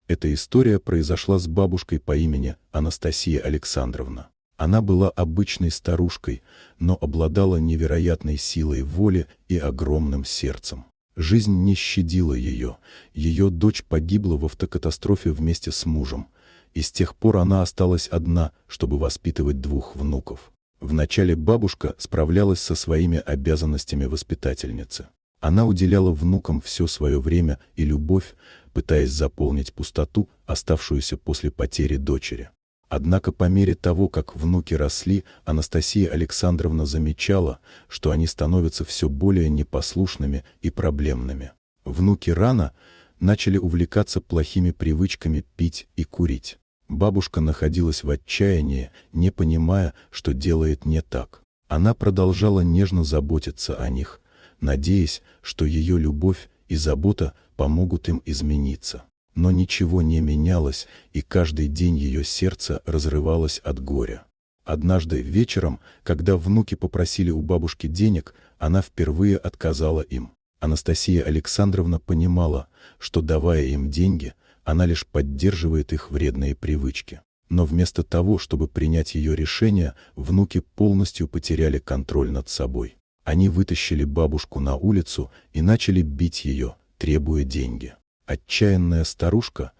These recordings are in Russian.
Эта история произошла с бабушкой по имени Анастасия Александровна. Она была обычной старушкой, но обладала невероятной силой воли и огромным сердцем. Жизнь не щадила ее. Ее дочь погибла в автокатастрофе вместе с мужем, и с тех пор она осталась одна, чтобы воспитывать двух внуков. Вначале бабушка справлялась со своими обязанностями воспитательницы. Она уделяла внукам все свое время и любовь, пытаясь заполнить пустоту, оставшуюся после потери дочери. Однако по мере того, как внуки росли, Анастасия Александровна замечала, что они становятся все более непослушными и проблемными. Внуки рано начали увлекаться плохими привычками пить и курить. Бабушка находилась в отчаянии, не понимая, что делает не так. Она продолжала нежно заботиться о них, надеясь, что ее любовь и забота помогут им измениться. Но ничего не менялось, и каждый день ее сердце разрывалось от горя. Однажды вечером, когда внуки попросили у бабушки денег, она впервые отказала им. Анастасия Александровна понимала, что, давая им деньги, она лишь поддерживает их вредные привычки. Но вместо того, чтобы принять ее решение, внуки полностью потеряли контроль над собой. Они вытащили бабушку на улицу и начали бить ее, требуя деньги. Отчаянная старушка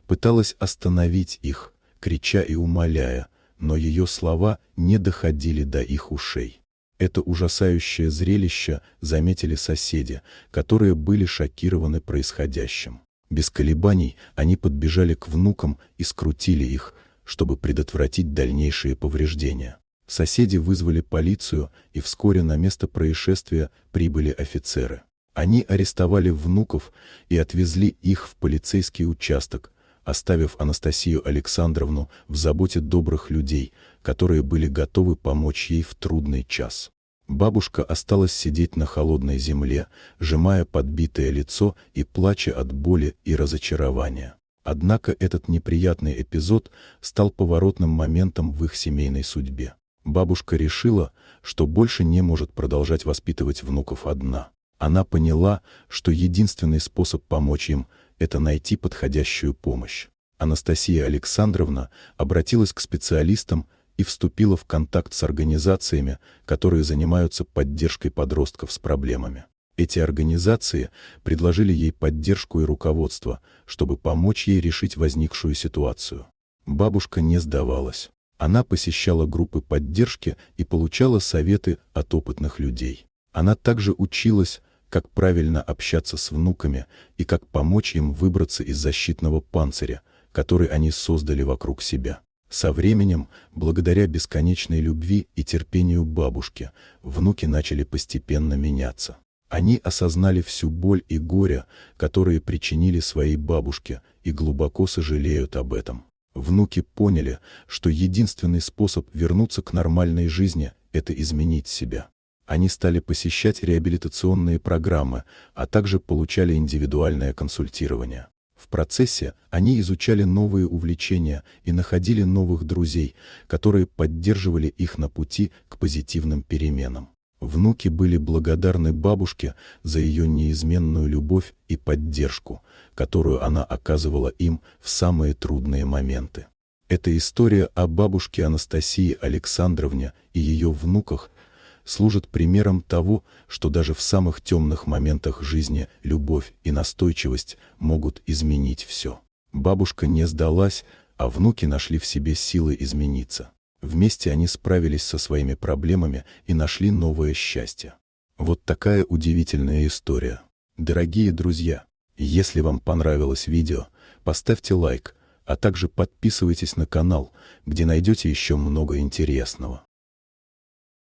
пыталась остановить их, крича и умоляя, но ее слова не доходили до их ушей. Это ужасающее зрелище заметили соседи, которые были шокированы происходящим. Без колебаний они подбежали к внукам и скрутили их, чтобы предотвратить дальнейшие повреждения. Соседи вызвали полицию, и вскоре на место происшествия прибыли офицеры. Они арестовали внуков и отвезли их в полицейский участок, оставив Анастасию Александровну в заботе добрых людей, которые были готовы помочь ей в трудный час. Бабушка осталась сидеть на холодной земле, сжимая подбитое лицо и плача от боли и разочарования. Однако этот неприятный эпизод стал поворотным моментом в их семейной судьбе. Бабушка решила, что больше не может продолжать воспитывать внуков одна. Она поняла, что единственный способ помочь им – это найти подходящую помощь. Анастасия Александровна обратилась к специалистам и вступила в контакт с организациями, которые занимаются поддержкой подростков с проблемами. Эти организации предложили ей поддержку и руководство, чтобы помочь ей решить возникшую ситуацию. Бабушка не сдавалась. Она посещала группы поддержки и получала советы от опытных людей. Она также училась, как правильно общаться с внуками и как помочь им выбраться из защитного панциря, который они создали вокруг себя. Со временем, благодаря бесконечной любви и терпению бабушки, внуки начали постепенно меняться. Они осознали всю боль и горе, которые причинили своей бабушке, и глубоко сожалеют об этом. Внуки поняли, что единственный способ вернуться к нормальной жизни – это изменить себя. Они стали посещать реабилитационные программы, а также получали индивидуальное консультирование. В процессе они изучали новые увлечения и находили новых друзей, которые поддерживали их на пути к позитивным переменам. Внуки были благодарны бабушке за ее неизменную любовь и поддержку, которую она оказывала им в самые трудные моменты. Эта история о бабушке Анастасии Александровне и ее внуках служит примером того, что даже в самых темных моментах жизни любовь и настойчивость могут изменить все. Бабушка не сдалась, а внуки нашли в себе силы измениться. Вместе они справились со своими проблемами и нашли новое счастье. Вот такая удивительная история. Дорогие друзья, если вам понравилось видео, поставьте лайк, а также подписывайтесь на канал, где найдете еще много интересного.